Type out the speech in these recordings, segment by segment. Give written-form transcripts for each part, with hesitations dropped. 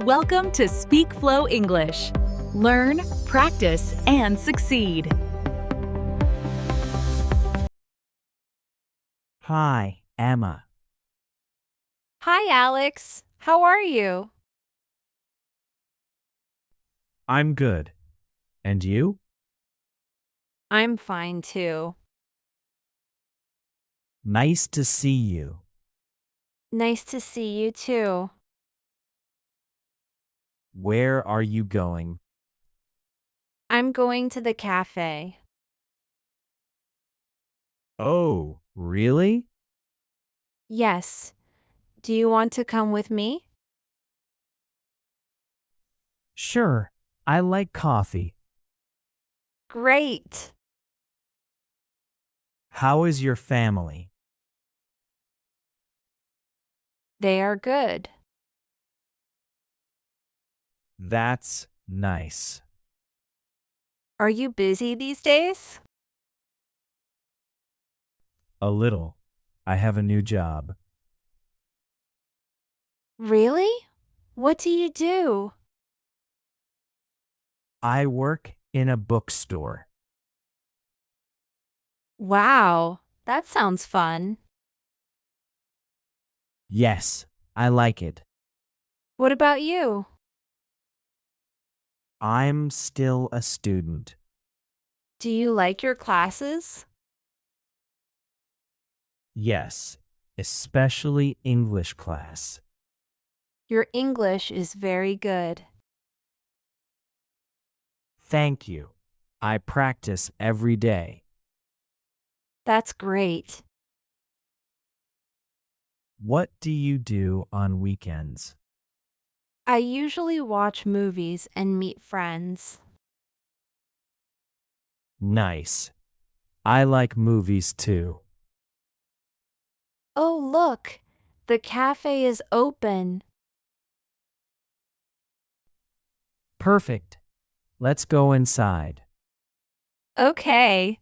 Welcome to Speak Flow English. Learn, practice, and succeed. Hi, Emma. Hi, Alex. How are you? I'm good. And you? I'm fine too. Nice to see you. Nice to see you too. Where are you going? I'm going to the cafe. Oh, really? Yes. Do you want to come with me? Sure. I like coffee. Great. How is your family? They are good. That's nice. Are you busy these days? A little. I have a new job. Really? What do you do? I work in a bookstore. Wow, that sounds fun. Yes, I like it. What about you? I'm still a student. Do you like your classes? Yes, especially English class. Your English is very good. Thank you. I practice every day. That's great. What do you do on weekends? I usually watch movies and meet friends. Nice. I like movies too. Oh, look, the cafe is open. Perfect. Let's go inside. Okay.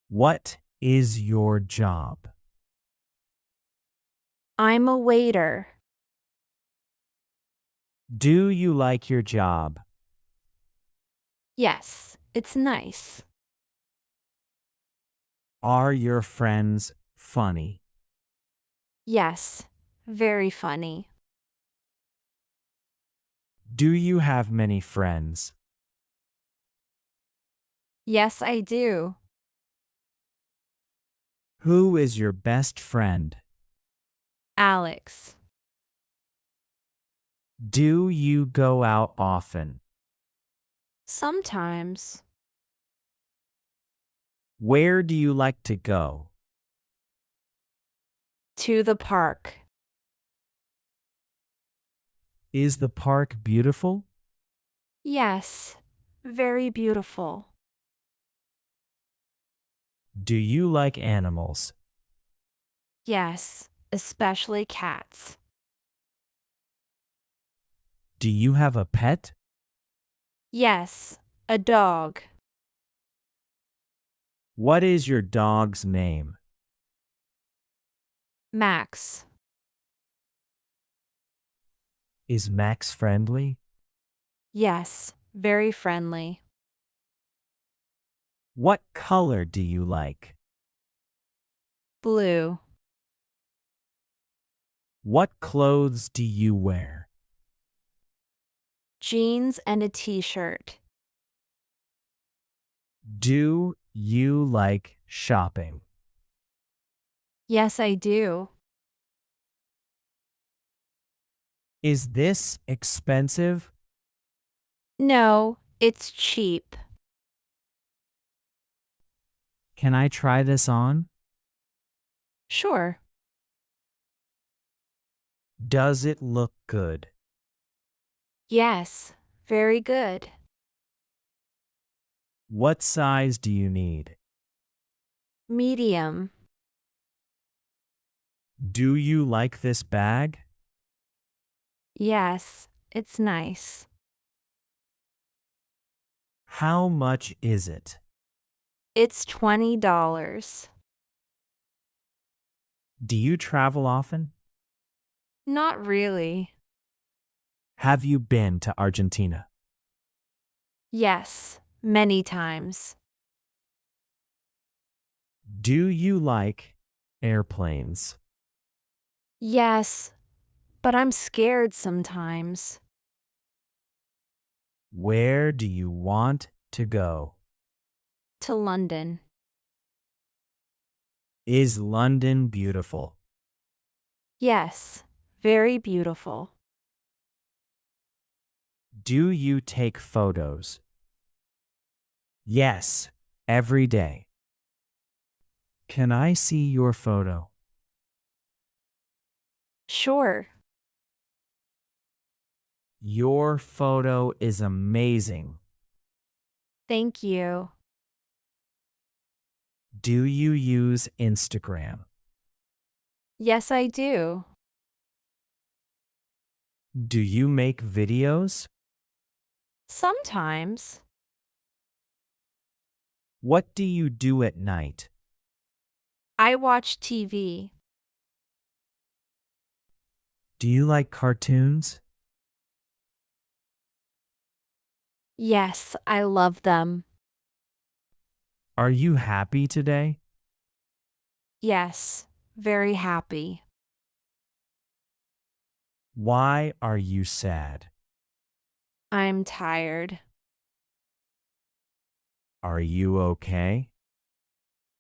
What is your job? I'm a waiter. Do you like your job? Yes, it's nice. Are your friends funny? Yes, very funny. Do you have many friends? Yes, I do. Who is your best friend? Alex. Do you go out often? Sometimes. Where do you like to go? To the park. Is the park beautiful? Yes, very beautiful. Do you like animals? Yes, especially cats. Do you have a pet? Yes, a dog. What is your dog's name? Max. Is Max friendly? Yes, very friendly. What color do you like? Blue. What clothes do you wear? Jeans and a t-shirt. Do you like shopping? Yes, I do. Is this expensive? No, it's cheap. Can I try this on? Sure. Does it look good? Yes, very good. What size do you need? Medium. Do you like this bag? Yes, it's nice. How much is it? It's $20. Do you travel often? Not really. Have you been to Argentina? Yes, many times. Do you like airplanes? Yes, but I'm scared sometimes. Where do you want to go? To London. Is London beautiful? Yes, very beautiful. Do you take photos? Yes, every day. Can I see your photo? Sure. Your photo is amazing. Thank you. Do you use Instagram? Yes, I do. Do you make videos? Sometimes. What do you do at night? I watch TV. Do you like cartoons? Yes, I love them. Are you happy today? Yes, very happy. Why are you sad? I'm tired. Are you okay?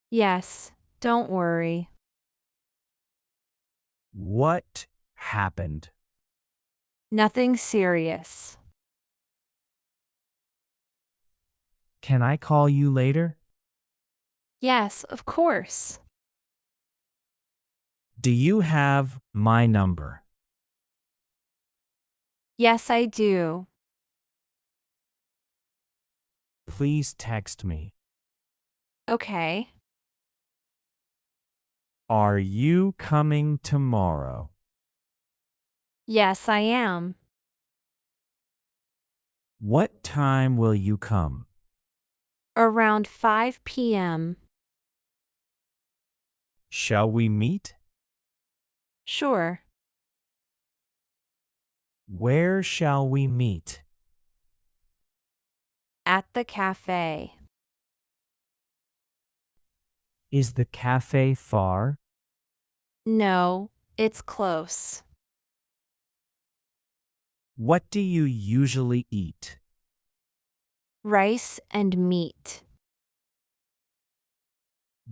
Yes, don't worry. What happened? Nothing serious. Can I call you later? Yes, of course. Do you have my number? Yes, I do. Please text me. Okay. Are you coming tomorrow? Yes, I am. What time will you come? Around 5 p.m. Shall we meet? Sure. Where shall we meet? At the cafe. Is the cafe far? No, it's close. What do you usually eat? Rice and meat.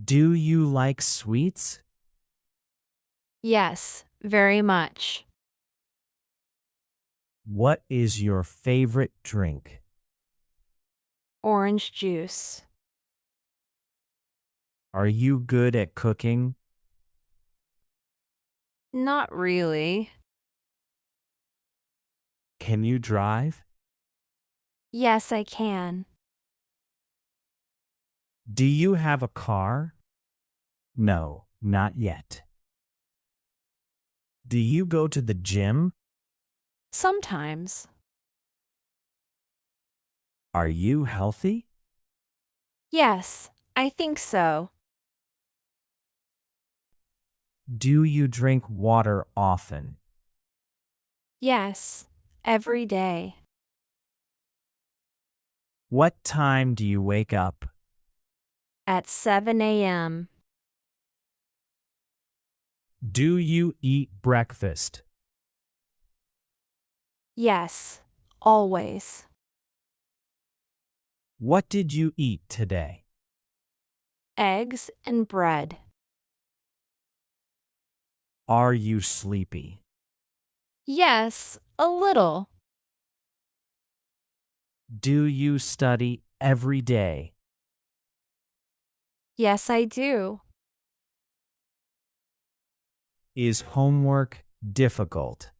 Do you like sweets? Yes, very much. What is your favorite drink? Orange juice. Are you good at cooking? Not really. Can you drive? Yes, I can. Do you have a car? No, not yet. Do you go to the gym? Sometimes. Are you healthy? Yes, I think so. Do you drink water often? Yes, every day. What time do you wake up? At 7 a.m. Do you eat breakfast? Yes, always. What did you eat today? Eggs and bread. Are you sleepy? Yes, a little. Do you study every day? Yes, I do. Is homework difficult?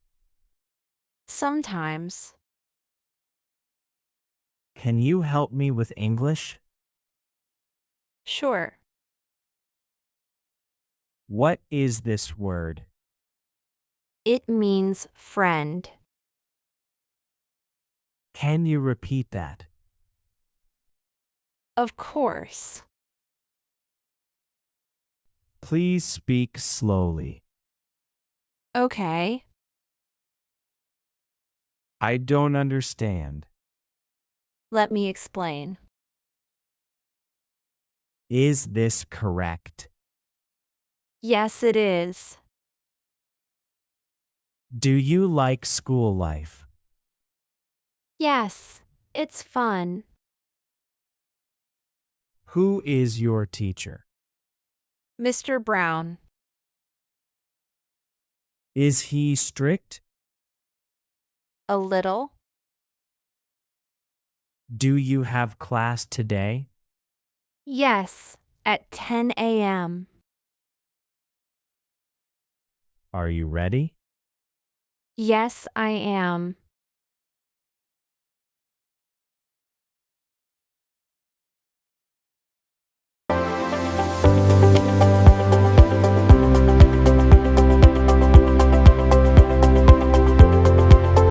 Sometimes. Can you help me with English? Sure. What is this word? It means friend. Can you repeat that? Of course. Please speak slowly. Okay. I don't understand. Let me explain. Is this correct? Yes, it is. Do you like school life? Yes, it's fun. Who is your teacher? Mr. Brown. Is he strict? A little? Do you have class today? Yes, at 10 a.m. Are you ready? Yes, I am.